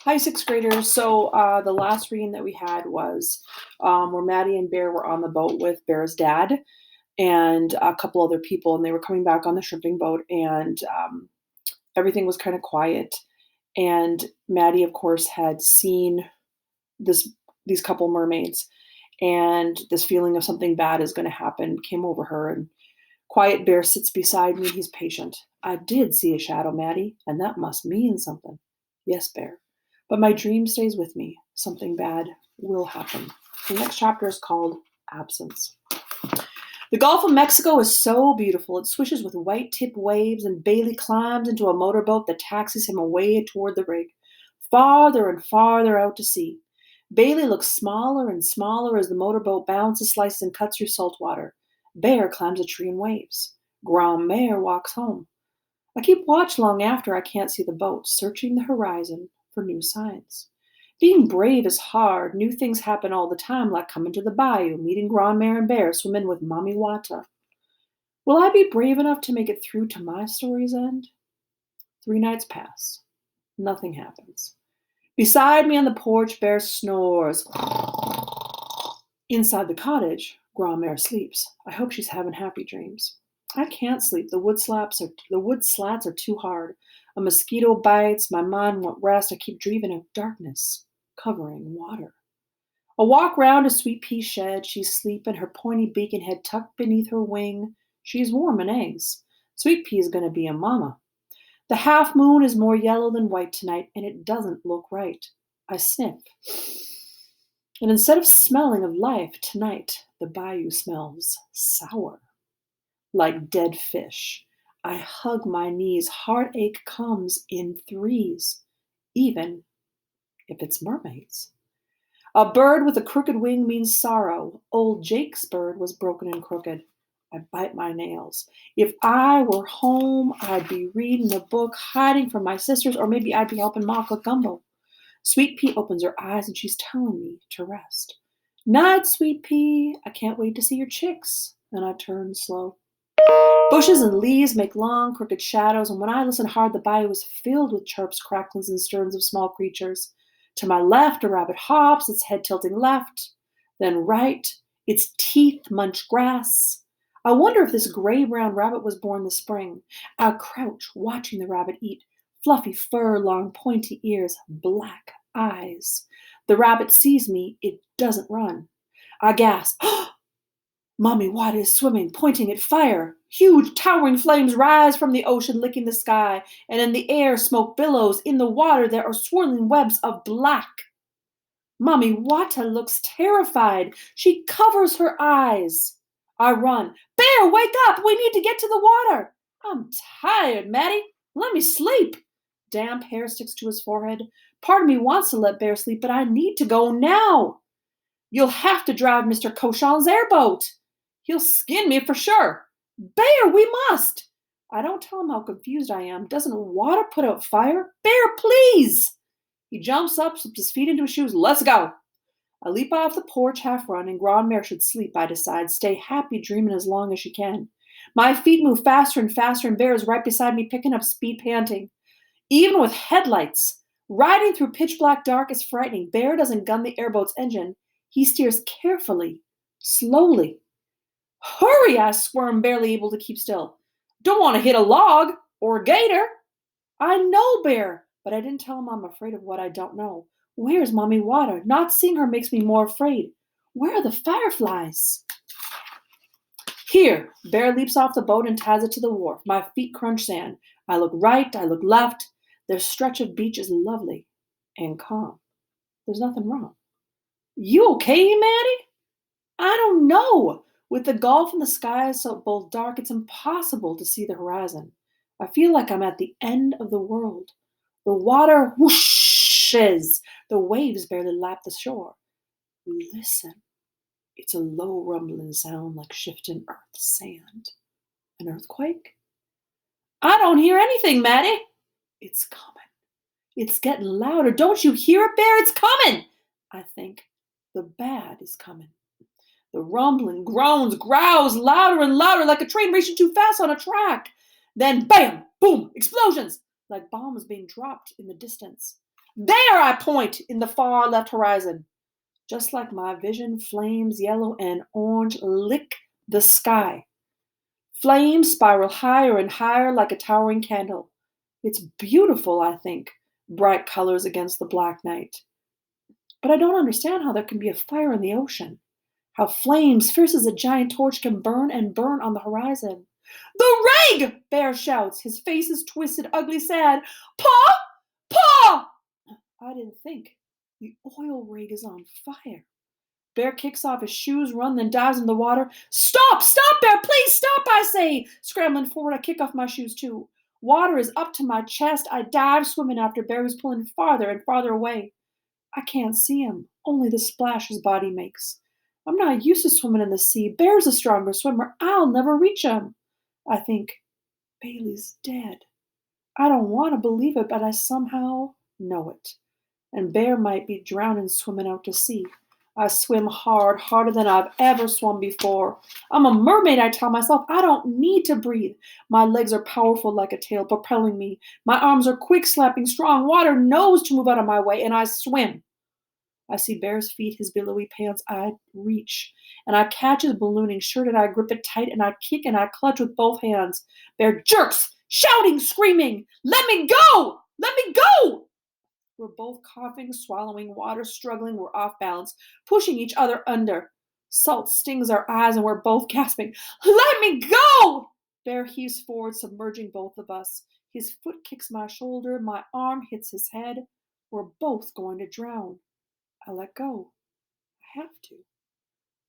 Hi, sixth graders. So the last reading that we had was where Maddie and Bear were on the boat with Bear's dad and a couple other people, and they were coming back on the shrimping boat, and everything was kind of quiet. And Maddie, of course, had seen these couple mermaids, and this feeling of something bad is going to happen came over her. And quiet Bear sits beside me. He's patient. I did see a shadow, Maddie, and that must mean something. Yes, Bear. But my dream stays with me. Something bad will happen. The next chapter is called Absence. The Gulf of Mexico is so beautiful. It swishes with white-tipped waves, and Bailey climbs into a motorboat that taxis him away toward the rig, farther and farther out to sea. Bailey looks smaller and smaller as the motorboat bounces, slices, and cuts through salt water. Bear climbs a tree and waves. Grand-mère walks home. I keep watch long after I can't see the boat, searching the horizon for new signs. Being brave is hard. New things happen all the time, like coming to the bayou, meeting Grand-mère and Bear, swimming with Mommy Wata. Will I be brave enough to make it through to my story's end? 3 nights pass. Nothing happens. Beside me on the porch, Bear snores. Inside the cottage, Grand-mère sleeps. I hope she's having happy dreams. I can't sleep. The wood slats are too hard. A mosquito bites. My mind won't rest. I keep dreaming of darkness covering water. A walk round a sweet pea shed. She's sleeping, her pointy beak and head tucked beneath her wing. She's warm in eggs. Sweet pea is going to be a mama. The half moon is more yellow than white tonight, and it doesn't look right. I sniff. And instead of smelling of life tonight, the bayou smells sour. Like dead fish. I hug my knees. Heartache comes in threes, even if it's mermaids. A bird with a crooked wing means sorrow. Old Jake's bird was broken and crooked. I bite my nails. If I were home, I'd be reading a book, hiding from my sisters, or maybe I'd be helping Ma cook gumbo. Sweet Pea opens her eyes and she's telling me to rest. Night, Sweet Pea. I can't wait to see your chicks. And I turn slow. Bushes and leaves make long, crooked shadows, and when I listen hard, the bayou is filled with chirps, cracklings, and stirrings of small creatures. To my left, a rabbit hops, its head tilting left, then right, its teeth munch grass. I wonder if this gray-brown rabbit was born this spring. I crouch, watching the rabbit eat. Fluffy fur, long pointy ears, black eyes. The rabbit sees me. It doesn't run. I gasp. Mommy Wata is swimming, pointing at fire. Huge, towering flames rise from the ocean, licking the sky, and in the air smoke billows. In the water there are swirling webs of black. Mommy Wata looks terrified. She covers her eyes. I run. Bear, wake up! We need to get to the water. I'm tired, Maddie. Let me sleep. Damp hair sticks to his forehead. Part of me wants to let Bear sleep, but I need to go now. You'll have to drive Mr. Cochon's airboat. He'll skin me for sure. Bear, we must. I don't tell him how confused I am. Doesn't water put out fire? Bear, please. He jumps up, slips his feet into his shoes. Let's go. I leap off the porch, half run, and Grand-mère should sleep, I decide. Stay happy, dreaming as long as she can. My feet move faster and faster, and Bear is right beside me, picking up speed, panting. Even with headlights, riding through pitch-black dark is frightening. Bear doesn't gun the airboat's engine. He steers carefully, slowly. Hurry, I squirm, barely able to keep still. Don't want to hit a log or a gator. I know, Bear, but I didn't tell him I'm afraid of what I don't know. Where's Mommy Wata? Not seeing her makes me more afraid. Where are the fireflies? Here, Bear leaps off the boat and ties it to the wharf. My feet crunch sand. I look right, I look left. Their stretch of beach is lovely and calm. There's nothing wrong. You okay, Maddie? I don't know. With the Gulf and the sky so both dark, it's impossible to see the horizon. I feel like I'm at the end of the world. The water whooshes. The waves barely lap the shore. Listen. It's a low rumbling sound like shifting earth's sand. An earthquake? I don't hear anything, Maddie. It's coming. It's getting louder. Don't you hear it, Bear? It's coming. I think the bad is coming. The rumbling groans, growls louder and louder like a train racing too fast on a track. Then bam, boom, explosions like bombs being dropped in the distance. There, I point in the far left horizon. Just like my vision, flames yellow and orange lick the sky. Flames spiral higher and higher like a towering candle. It's beautiful, I think, bright colors against the black night. But I don't understand how there can be a fire in the ocean. How flames, fierce as a giant torch, can burn and burn on the horizon. The rig! Bear shouts. His face is twisted, ugly, sad. Pa! Pa! I didn't think. The oil rig is on fire. Bear kicks off his shoes, then dives in the water. Stop! Stop, Bear! Please stop, I say! Scrambling forward, I kick off my shoes too. Water is up to my chest. I dive swimming after Bear, who's pulling farther and farther away. I can't see him, only the splash his body makes. I'm not used to swimming in the sea. Bear's a stronger swimmer. I'll never reach him. I think, Bailey's dead. I don't want to believe it, but I somehow know it. And Bear might be drowning swimming out to sea. I swim hard, harder than I've ever swum before. I'm a mermaid, I tell myself. I don't need to breathe. My legs are powerful like a tail, propelling me. My arms are quick, slapping strong. Water knows to move out of my way, and I swim. I see Bear's feet, his billowy pants. I reach, and I catch his ballooning shirt, and I grip it tight, and I kick and I clutch with both hands. Bear jerks, shouting, screaming, "Let me go! Let me go!" We're both coughing, swallowing water, struggling. We're off balance, pushing each other under. Salt stings our eyes, and we're both gasping. Let me go! Bear heaves forward, submerging both of us. His foot kicks my shoulder. My arm hits his head. We're both going to drown. I let go. I have to.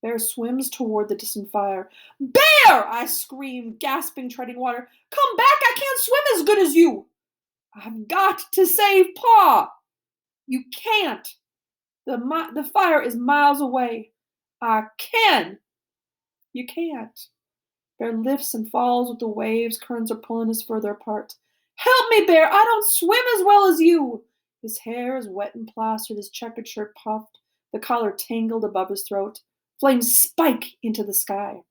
Bear swims toward the distant fire. Bear! I scream, gasping, treading water. Come back! I can't swim as good as you! I've got to save Pa! You can't! The fire is miles away. I can! You can't. Bear lifts and falls with the waves. Currents are pulling us further apart. Help me, Bear! I don't swim as well as you! His hair is wet and plastered, his checkered shirt puffed, the collar tangled above his throat. Flames spike into the sky.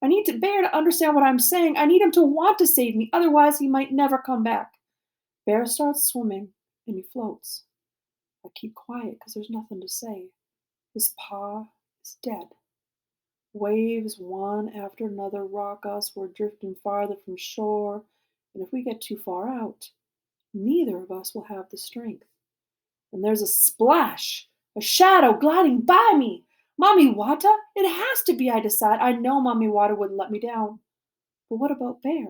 I need Bear to understand what I'm saying. I need him to want to save me, otherwise he might never come back. Bear starts swimming, and he floats. I keep quiet because there's nothing to say. His pa is dead. Waves, one after another, rock us. We're drifting farther from shore, and if we get too far out, neither of us will have the strength. And there's a splash, a shadow gliding by me. Mommy Wata? It has to be, I decide. I know Mommy Wata wouldn't let me down. But what about Bear?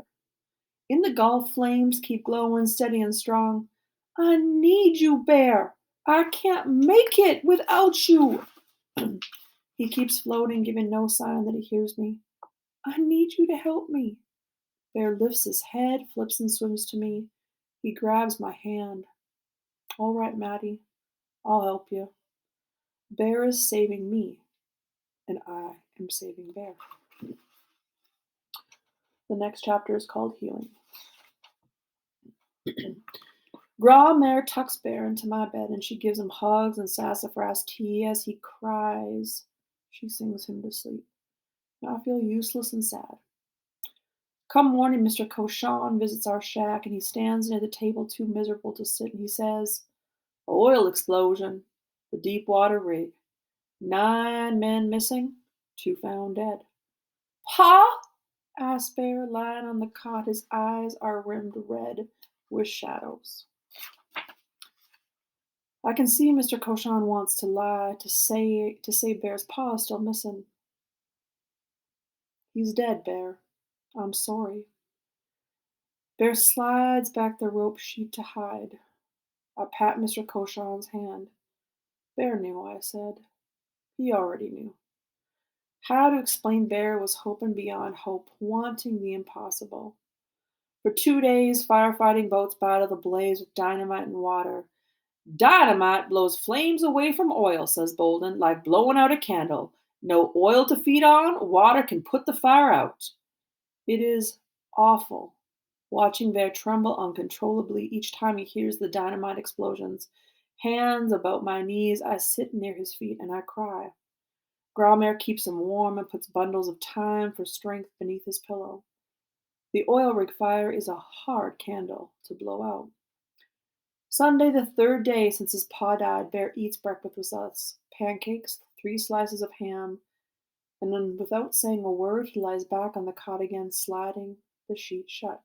In the Gulf, flames keep glowing steady and strong. I need you, Bear. I can't make it without you. He keeps floating, giving no sign that he hears me. I need you to help me. Bear lifts his head, flips and swims to me. He grabs my hand. All right, Maddie, I'll help you. Bear is saving me, and I am saving Bear. The next chapter is called Healing. Gra-mère tucks Bear into my bed, and she gives him hugs and sassafras tea as he cries. She sings him to sleep. I feel useless and sad. Come morning, Mr. Cochon visits our shack, and he stands near the table too miserable to sit, and he says, Oil explosion, the deep water rig. 9 men missing, 2 found dead. Pa? Asked Bear, lying on the cot. His eyes are rimmed red with shadows. I can see Mr. Cochon wants to lie, to say Bear's pa is still missing. He's dead, Bear. I'm sorry. Bear slides back the rope sheet to hide. I pat Mr. Cochon's hand. Bear knew, I said. He already knew. How to explain Bear was hoping beyond hope, wanting the impossible. For 2 days, firefighting boats battle the blaze with dynamite and water. Dynamite blows flames away from oil, says Bolden, like blowing out a candle. No oil to feed on, water can put the fire out. It is awful, watching Bear tremble uncontrollably each time he hears the dynamite explosions. Hands about my knees, I sit near his feet and I cry. Gra-mère keeps him warm and puts bundles of thyme for strength beneath his pillow. The oil rig fire is a hard candle to blow out. Sunday, the third day since his pa died, Bear eats breakfast with us. Pancakes, 3 slices of ham, and then without saying a word, he lies back on the cot again, sliding the sheet shut.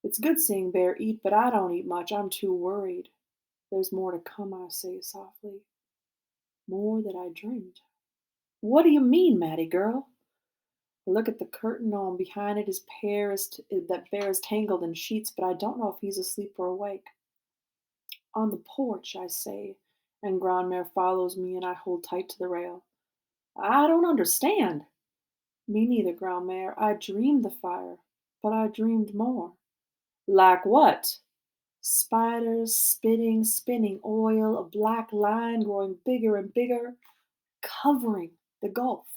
It's good seeing Bear eat, but I don't eat much. I'm too worried. There's more to come, I say softly. More that I dreamed. What do you mean, Matty girl? I look at the curtain on behind it. That Bear is tangled in sheets, but I don't know if he's asleep or awake. On the porch, I say, and Grandmere follows me, and I hold tight to the rail. I don't understand. Me neither, Grandmere. I dreamed the fire, but I dreamed more. Like what? Spiders spitting, spinning oil, a black line growing bigger and bigger, covering the gulf.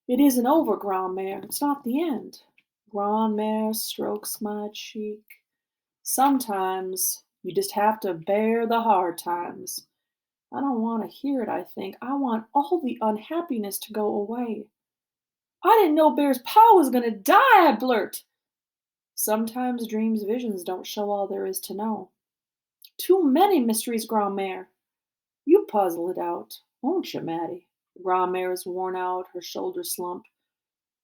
It isn't over, Grandmere. It's not the end. Grandmere strokes my cheek. Sometimes you just have to bear the hard times. I don't want to hear it, I think. I want all the unhappiness to go away. I didn't know Bear's pa was going to die, I blurt. Sometimes dreams' visions don't show all there is to know. Too many mysteries, Grandmere. You puzzle it out, won't you, Matty? Grandmere is worn out, her shoulders slump.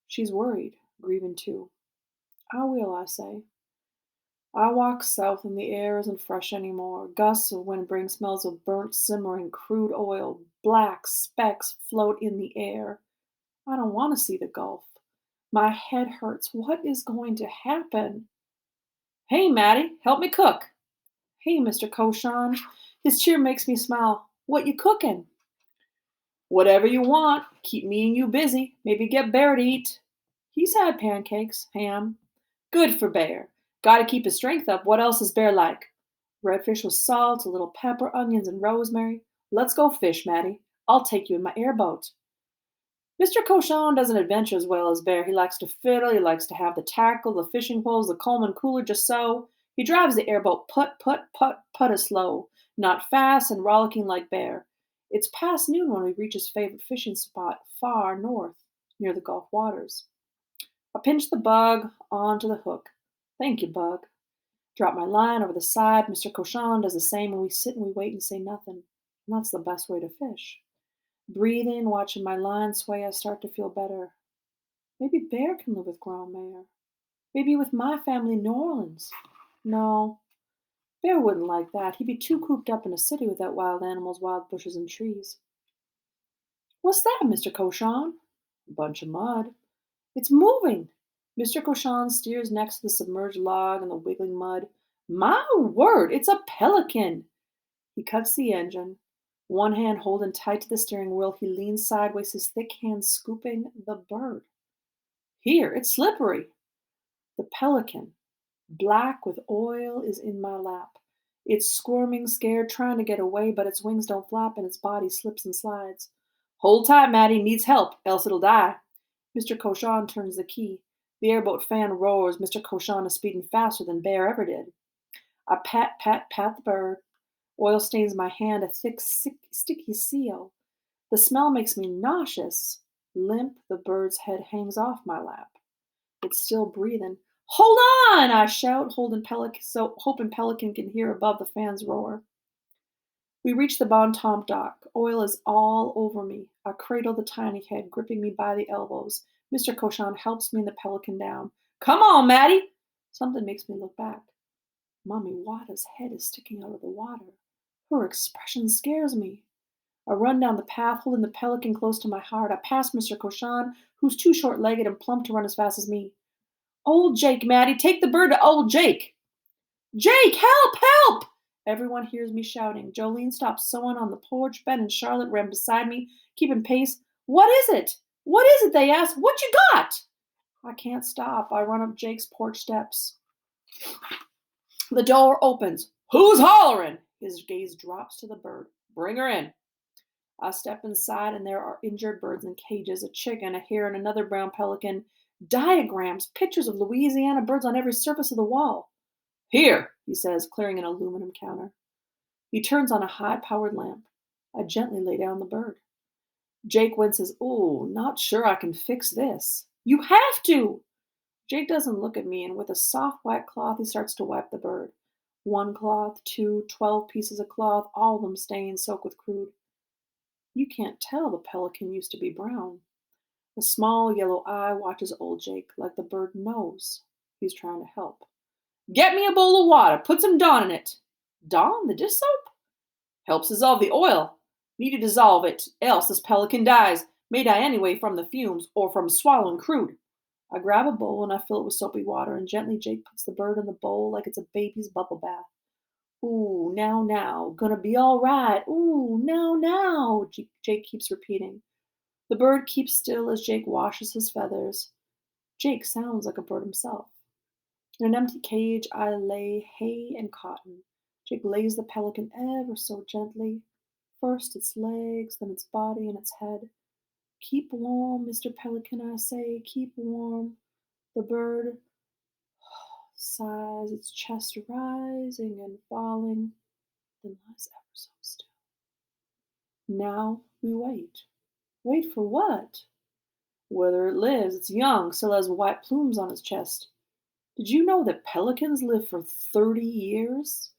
She's worried, grieving too. I will, I say. I walk south and the air isn't fresh anymore. Gusts of wind bring smells of burnt, simmering crude oil. Black specks float in the air. I don't want to see the Gulf. My head hurts. What is going to happen? Hey, Matty, help me cook. Hey, Mr. Cochon. His cheer makes me smile. What you cooking? Whatever you want. Keep me and you busy. Maybe get Bear to eat. He's had pancakes, ham. Good for Bear. Gotta keep his strength up. What else is Bear like? Redfish with salt, a little pepper, onions, and rosemary. Let's go fish, Matty. I'll take you in my airboat. Mr. Cochon doesn't adventure as well as Bear. He likes to fiddle, he likes to have the tackle, the fishing poles, the Coleman cooler just so. He drives the airboat put slow, not fast and rollicking like Bear. It's past noon when we reach his favorite fishing spot far north, near the Gulf waters. I pinch the bug onto the hook. Thank you, bug. Drop my line over the side. Mr. Cochon does the same, and we sit and we wait and say nothing. And that's the best way to fish. Breathing, watching my line sway, I start to feel better. Maybe Bear can live with Grandmere. Maybe with my family in New Orleans. No, Bear wouldn't like that. He'd be too cooped up in a city without wild animals, wild bushes, and trees. What's that, Mr. Cochon? A bunch of mud. It's moving. Mr. Cochon steers next to the submerged log in the wiggling mud. My word, it's a pelican. He cuts the engine. One hand holding tight to the steering wheel, he leans sideways, his thick hand scooping the bird. Here, it's slippery. The pelican, black with oil, is in my lap. It's squirming, scared, trying to get away, but its wings don't flap and its body slips and slides. Hold tight, Matty, needs help, else it'll die. Mr. Cochon turns the key. The airboat fan roars. Mr. Cochon is speeding faster than Bear ever did. I pat the bird. Oil stains my hand, a thick, sticky seal. The smell makes me nauseous. Limp, the bird's head hangs off my lap. It's still breathing. Hold on, I shout, hoping Pelican can hear above the fan's roar. We reach the Bon Tom dock. Oil is all over me. I cradle the tiny head, gripping me by the elbows. Mr. Cochon helps me and the Pelican down. Come on, Matty! Something makes me look back. Mommy Wada's head is sticking out of the water. Her expression scares me. I run down the path, holding the Pelican close to my heart. I pass Mr. Cochon, who's too short-legged and plump to run as fast as me. Old Jake, Matty, take the bird to old Jake. Jake, help, help! Everyone hears me shouting. Jolene stops sewing on the porch. Ben and Charlotte ran beside me, keeping pace. What is it? What is it? They ask. What you got? I can't stop. I run up Jake's porch steps. The door opens. Who's hollering? His gaze drops to the bird. Bring her in. I step inside, and there are injured birds in cages, a chicken, a hare, and another brown pelican. Diagrams, pictures of Louisiana birds on every surface of the wall. Here, he says, clearing an aluminum counter. He turns on a high-powered lamp. I gently lay down the bird. Jake winces. Ooh, not sure I can fix this. You have to! Jake doesn't look at me, and with a soft white cloth, he starts to wipe the bird. One cloth, two, 12 pieces of cloth, all of them stained, soaked with crude. You can't tell the pelican used to be brown. A small yellow eye watches old Jake like the bird knows he's trying to help. Get me a bowl of water. Put some Dawn in it. Dawn, the dish soap? Helps dissolve the oil. Need to dissolve it, else this pelican dies. May die anyway from the fumes or from swallowing crude. I grab a bowl and I fill it with soapy water, and gently Jake puts the bird in the bowl like it's a baby's bubble bath. Ooh, now, gonna be all right. Ooh, now, Jake keeps repeating. The bird keeps still as Jake washes his feathers. Jake sounds like a bird himself. In an empty cage, I lay hay and cotton. Jake lays the pelican ever so gently. First its legs, then its body and its head. Keep warm, Mr. Pelican, I say, keep warm. The bird sighs, its chest rising and falling, then lies ever so still. Now we wait. Wait for what? Whether it lives, its young, still has white plumes on its chest. Did you know that pelicans live for 30 years?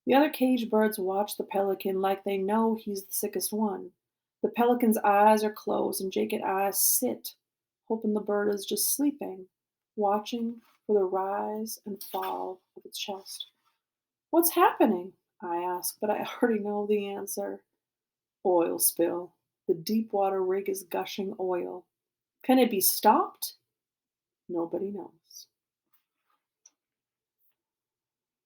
The other caged birds watch the pelican like they know he's the sickest one. The pelican's eyes are closed, and Jake and I sit, hoping the bird is just sleeping, watching for the rise and fall of its chest. What's happening? I ask, but I already know the answer. Oil spill. The deep water rig is gushing oil. Can it be stopped? Nobody knows.